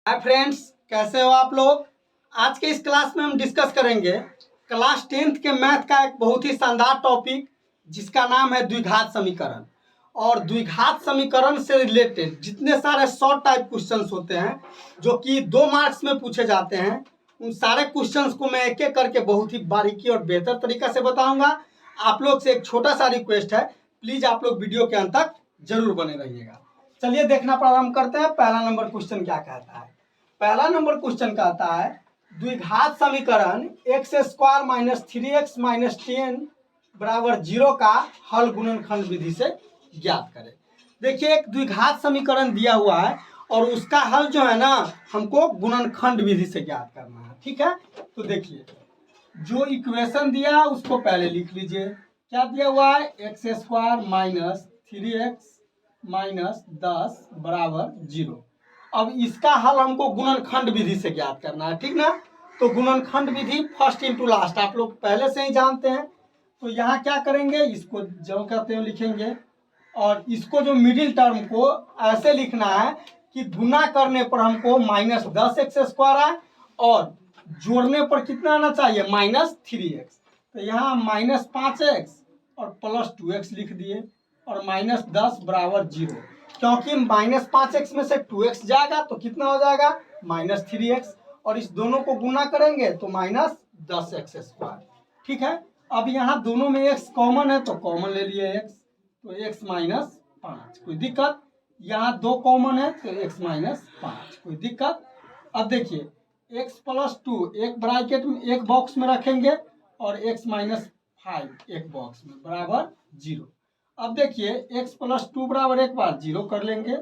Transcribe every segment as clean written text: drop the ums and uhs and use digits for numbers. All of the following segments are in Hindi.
हाय फ्रेंड्स, कैसे हो आप लोग। आज के इस क्लास में हम डिस्कस करेंगे क्लास 10th के मैथ का एक बहुत ही शानदार टॉपिक जिसका नाम है द्विघात समीकरण। और द्विघात समीकरण से रिलेटेड जितने सारे शॉर्ट टाइप क्वेश्चंस होते हैं जो कि 2 मार्क्स में पूछे जाते हैं, उन सारे क्वेश्चंस को मैं एक एक करके बहुत ही बारीकी और बेहतर तरीका से बताऊंगा। आप लोग से एक छोटा सा रिक्वेस्ट है, प्लीज आप लोग वीडियो के अंत तक जरूर बने रहिएगा। चलिए देखना प्रारंभ करते हैं। पहला नंबर क्वेश्चन क्या कहता है। पहला नंबर क्वेश्चन कहता है द्विघात समीकरण x square minus 3x minus 10 बराबर 0 का हल गुणनखंड विधि से ज्ञात करें। देखिए, एक द्विघात समीकरण दिया हुआ है और उसका हल जो है ना हमको गुणनखंड विधि से ज्ञात करना है। ठीक है, तो देखिए जो इक्वेशन दिया है उसको पहले लिख लीजिए। क्या दिया हुआ है, x square minus 3x minus 10 बराबर 0। अब इसका हल हमको गुणनखंड विधि से ज्ञात करना है, ठीक ना। तो गुणनखंड विधि फर्स्ट इंटू लास्ट आप लोग पहले से ही जानते हैं। तो यहाँ क्या करेंगे, इसको जो कहते हैं लिखेंगे और इसको जो मिडिल टर्म को ऐसे लिखना है कि गुना करने पर हमको माइनस 10x स्क्वायर आए और जोड़ने पर कितना आना चाहिए, माइनस 3x। तो यहाँ माइनस 5x और प्लस 2x लिख दिए और माइनस 10 बराबर 0। क्योंकि माइनस 5x में से 2x जाएगा तो कितना हो जाएगा, माइनस 3x। और इस दोनों को गुना करेंगे तो माइनस 10x स्क्वायर। ठीक है, अब यहाँ दोनों में x कॉमन है तो कॉमन ले लिए x, तो x माइनस 5। कोई दिक्कत, यहाँ 2 कॉमन है तो x माइनस 5, कोई दिक्कत। अब देखिए x प्लस 2 एक ब्रैकेट में एक बॉक्स में रखेंगे और x माइनस 5 एक बॉक्स में बराबर 0। अब देखिए x प्लस 2 बराबर एक बार 0 कर लेंगे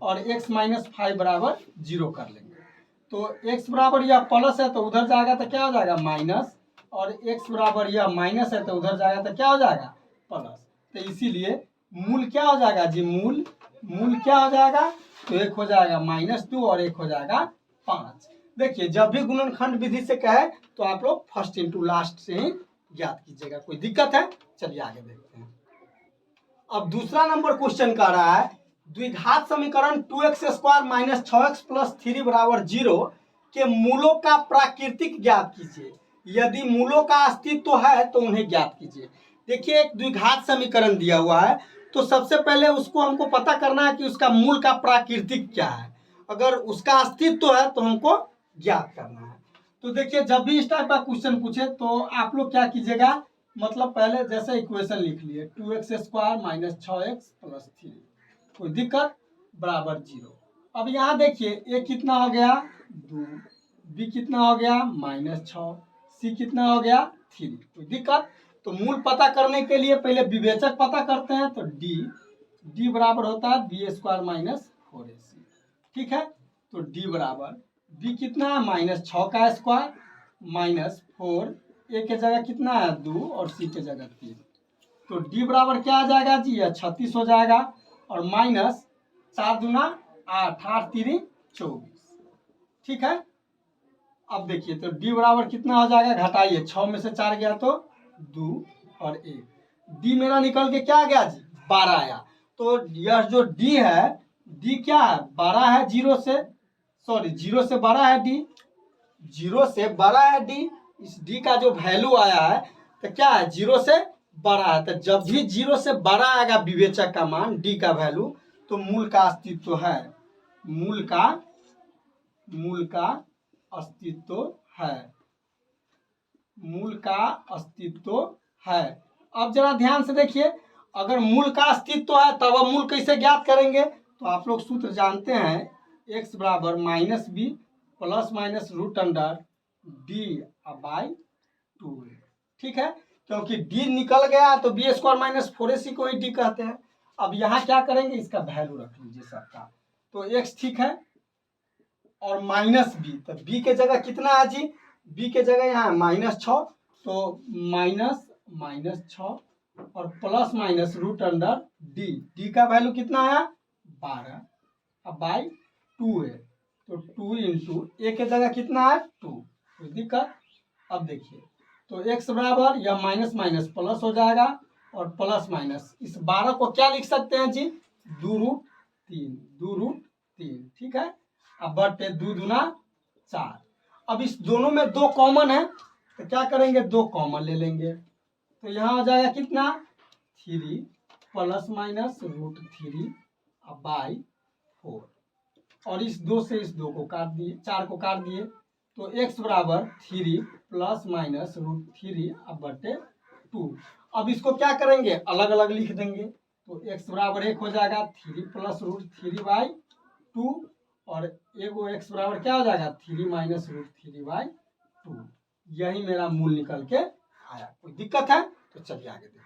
और x माइनस 5 बराबर 0 कर लेंगे। तो x बराबर यह प्लस है तो उधर जाएगा तो क्या हो जाएगा, माइनस। और x बराबर यह माइनस है तो उधर जाएगा तो क्या हो जाएगा, प्लस। तो इसीलिए मूल क्या हो जाएगा जी, मूल क्या हो जाएगा, तो एक हो जाएगा -2 और एक हो जाएगा 5। देखिए जब भी गुणनखंड विधि से कहे तो आप लोग फर्स्ट इंटू लास्ट से ही ज्ञात कीजिएगा। कोई दिक्कत है, चलिए आगे देखते हैं। अब दूसरा नंबर क्वेश्चन कह रहा है द्विघात समीकरण 2x square minus 6x plus 3 बराबर 0 के मूलों का प्राकृतिक ज्ञात कीजिए। यदि मूलों का अस्तित्व है तो उन्हें ज्ञात कीजिए। देखिए एक द्विघात समीकरण दिया हुआ है तो सबसे पहले उसको हमको पता करना है कि उसका मूल का प्राकृतिक क्या है। अगर उसका अस्तित्व है तो हमको ज्ञात करना है। तो देखिए जब भी इस टाइप का क्वेश्चन पूछे तो आप लोग क्या कीजिएगा, मतलब पहले जैसे इक्वेशन लिख लिए 2x square minus 6x plus 3, कोई दिक्कत, बराबर 0। अब यहाँ देखिए a कितना हो गया 2, b कितना हो गया -6, c कितना हो गया 3, कोई दिक्कत। तो मूल पता करने के लिए पहले विवेचक पता करते हैं तो d बराबर होता है b स्क्वायर माइनस 4ac। ठीक है, तो d बराबर b कितना है -6 का स्क्वायर माइनस 4, ए के जगह कितना है 2 और सी के जगह 3। तो डी बराबर क्या आ जाएगा जी, 36 हो जाएगा और माइनस 4 दूना 8, 8 3 24। ठीक है, अब देखिए तो डी बराबर कितना हो जाएगा, घटाइए 6 में से 4 गया तो 2 और 1। डी मेरा निकल के क्या आ गया जी, 12 आया। तो यह जो डी है, डी क्या है 12 है, 0 से बड़ा है डी, 0 से बड़ा है डी। इस डी का जो वैल्यू आया है तो क्या है, 0 से बड़ा है। तो जब भी 0 से बड़ा आएगा विवेचक का मान डी का वैल्यू तो मूल का अस्तित्व है, मूल का अस्तित्व है, मूल का अस्तित्व है। अब जरा ध्यान से देखिए, अगर मूल का अस्तित्व है तब अब मूल कैसे ज्ञात करेंगे, तो आप लोग सूत्र जानते हैं x बराबर minus B plus minus root under D by 2। ठीक है, क्योंकि d निकल गया तो बी स्क्वायर माइनस 4ac को ही d कहते हैं। अब यहाँ क्या करेंगे, इसका वैल्यू रख लीजिए सबका, तो x ठीक है और माइनस बी, तो b के जगह कितना है जी, b के जगह यहाँ -6, तो -6 और plus minus root under D का वैल्यू कितना आया 12, अब बाई 2 है तो 2 इंटू ए के जगह कितना है 2, कोई दिक्कत। अब देखिए तो x बराबर यह माइनस माइनस प्लस हो जाएगा और प्लस माइनस इस 12 को क्या लिख सकते हैं जी, 2√3। ठीक है, अब बटे 2 दूना 4। अब इस दोनों में 2 कॉमन है तो क्या करेंगे, 2 कॉमन ले लेंगे। तो यहाँ हो जाएगा कितना 3 प्लस माइनस रूट 3 अब बाई 4। और इस 2 से इस 2 को काट दिए, 4 को काट दिए। तो x बराबर 3 प्लस माइनस रूट 3 अब बटे 2। अब इसको क्या करेंगे, अलग अलग लिख देंगे। तो x बराबर 1 हो जाएगा 3 प्लस रूट 3 बाई 2 और एगो x बराबर क्या हो जाएगा 3 माइनस रूट 3 बाई 2। यही मेरा मूल निकल के आया। कोई दिक्कत है तो चलिए आगे देखिए।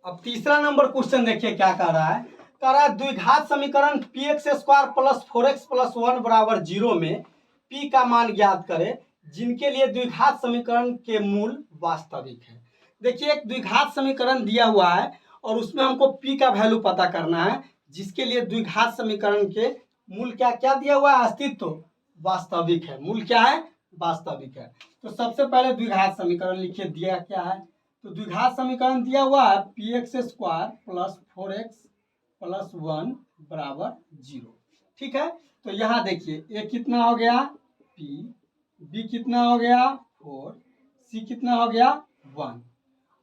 अब तीसरा नंबर क्वेश्चन देखिए क्या कह रहा है। कह रहा है द्विघात समीकरण px square plus 4x plus 1 बराबर 0 में p का मान ज्ञात करें जिनके लिए द्विघात समीकरण के मूल वास्तविक है। देखिए एक द्विघात समीकरण दिया हुआ है और उसमें हमको p का वैल्यू पता करना है, जिसके लिए द्विघात समीकरण के मूल क्या क्या दिया हुआ है, अस्तित्व वास्तविक है। मूल क्या है, वास्तविक है। तो सबसे पहले द्विघात समीकरण लिखिए, दिया क्या है। तो द्विघात समीकरण दिया हुआ है px square plus 4x plus 1 बराबर 0। ठीक है, तो यहाँ देखिए a कितना हो गया p, b कितना हो गया 4, c कितना हो गया 1।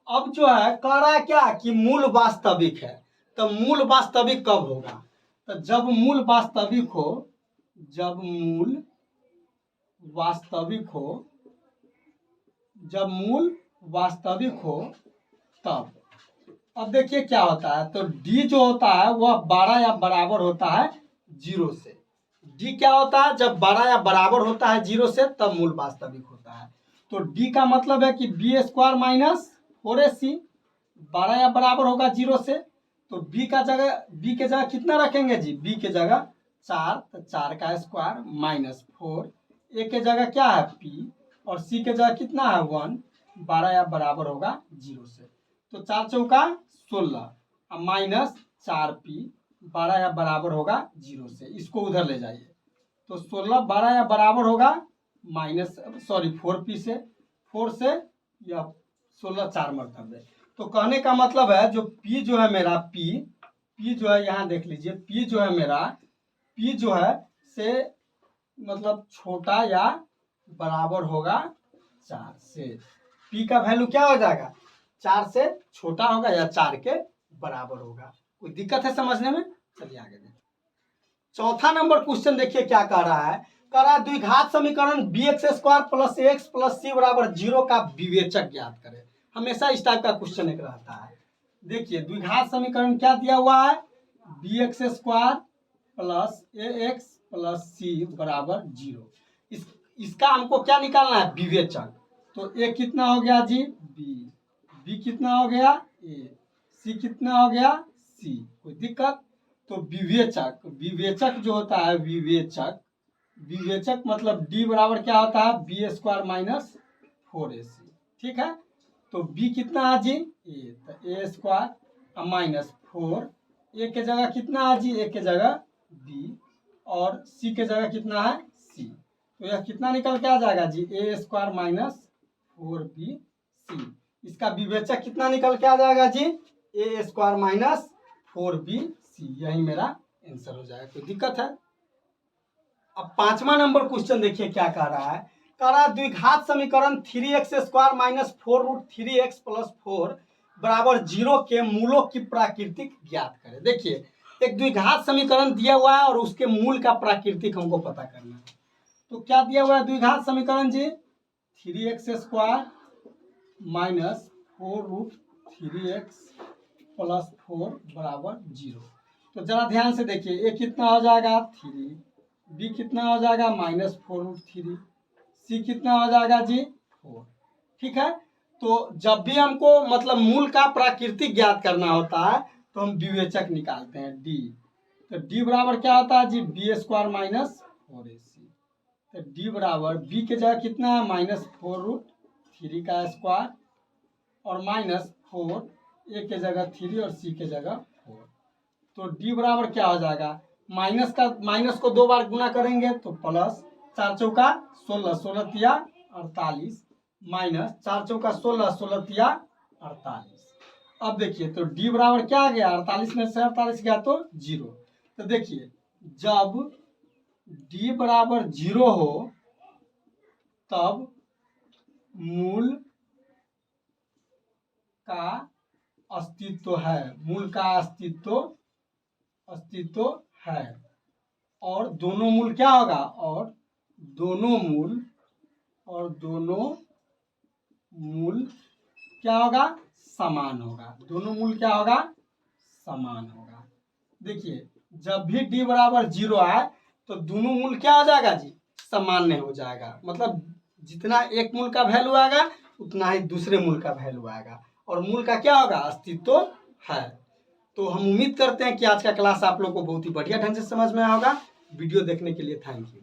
अब जो है कह रहा है क्या कि मूल वास्तविक है। तो मूल वास्तविक कब होगा, तो जब मूल वास्तविक हो, जब मूल वास्तविक हो, जब मूल वास्तविक हो तब। अब देखिए क्या होता है, तो d जो होता है वह 12 या बराबर होता है 0 से। d क्या होता है, जब 12 या बराबर होता है 0 से तब मूल वास्तविक होता है। तो d का मतलब है कि b स्क्वायर माइनस 4ac, 12 या बराबर होगा 0 से। तो b का जगह, b के जगह कितना रखेंगे जी, b के जगह 4, तो 4 का स्क्वायर माइनस 4, a के जगह क्या है p और c के जगह कितना है 1, 12 या बराबर होगा 0 से। तो 4 चौका 16 अब माइनस 4p, 12 या बराबर होगा 0 से। इसको उधर ले जाइए तो 16 12 या बराबर होगा माइनस सॉरी 4p से, 4 से या 16 4 मरतबे। तो कहने का मतलब है जो p जो है मेरा p जो है, यहाँ देख लीजिए p जो है मेरा, p जो है से मतलब छोटा या बराबर होगा 4 से। p का वैल्यू क्या हो जाएगा, 4 से छोटा होगा या 4 के बराबर होगा। कोई दिक्कत है समझने में, चलिए आगे देखिए। चौथा नंबर क्वेश्चन देखिए क्या कह रहा है। कह रहा है द्विघात समीकरण bx square plus x plus c बराबर 0 का विवेचक ज्ञात करें। हमेशा इस टाइप का क्वेश्चन एक रहता है। देखिए द्विघात समीकरण क्या दिया हुआ है, bx square plus ax plus c बराबर 0। इसका हमको क्या निकालना है, विवेचक। तो a कितना हो गया जी b कितना हो गया a, c कितना हो गया c। कोई दिक्कत, तो विवेचक, विवेचक जो होता है विवेचक, विवेचक मतलब d बराबर क्या होता है b स्क्वायर माइनस 4ac। ठीक है, तो b कितना है जी a, तो a स्क्वायर माइनस 4, a के जगह कितना है जी, a के जगह b और c के जगह कितना है c। तो यह कितना निकल के आ जाएगा जी, a स्क्वायर माइनस 4bc। इसका विवेचक कितना निकल के आ जाएगा जी, a स्क्वायर माइनस 4bc। यही मेरा आंसर हो जाएगा। कोई दिक्कत है। अब पांचवा नंबर क्वेश्चन देखिए क्या कह रहा है। कह रहा है द्विघात समीकरण 3x square minus 4 root 3x plus 4 बराबर 0 के मूलों की प्राकृतिक ज्ञात करें। देखिए एक द्विघात समीकरण दिया हुआ है और उसके मूल का प्राकृतिक हमको पता करना है। तो क्या दिया हुआ है द्विघात समीकरण जी, 3x square minus 4 root 3x plus 4 बराबर 0। तो जरा ध्यान से देखिए, a कितना हो जाएगा 3, b कितना हो जाएगा माइनस 4 रूट 3, c कितना हो जाएगा जी 4। ठीक है, तो जब भी हमको मतलब मूल का प्राकृतिक ज्ञात करना होता है तो हम विवेचक निकालते हैं d। तो d बराबर क्या होता है जी, b स्क्वायर माइनस 4ac। तो d बराबर b के जगह कितना है माइनस 4 रूट 3 का स्क्वायर और माइनस 4, a के जगह 3 और c के जगह 4। तो d बराबर क्या हो जाएगा, माइनस का माइनस को 2 बार गुना करेंगे तो प्लस 4 चौका 16, 16 तिया 48 माइनस 4 चौका 16, 16 तिया 48। अब देखिए तो d बराबर क्या आ गया, 48 में से 48 गया तो 0। तो देखिए जब डी बराबर 0 हो तब मूल का अस्तित्व है, मूल का अस्तित्व है। और दोनों मूल क्या होगा, और दोनों मूल क्या होगा, समान होगा। दोनों मूल क्या होगा, समान होगा। देखिए जब भी डी बराबर 0 आए तो दोनों मूल क्या हो जाएगा जी, सामान्य हो जाएगा। मतलब जितना एक मूल का वैल्यू आएगा उतना ही दूसरे मूल का वैल्यू आएगा, और मूल का क्या होगा, अस्तित्व है। तो हम उम्मीद करते हैं कि आज का क्लास आप लोग को बहुत ही बढ़िया ढंग से समझ में आया होगा। वीडियो देखने के लिए थैंक यू।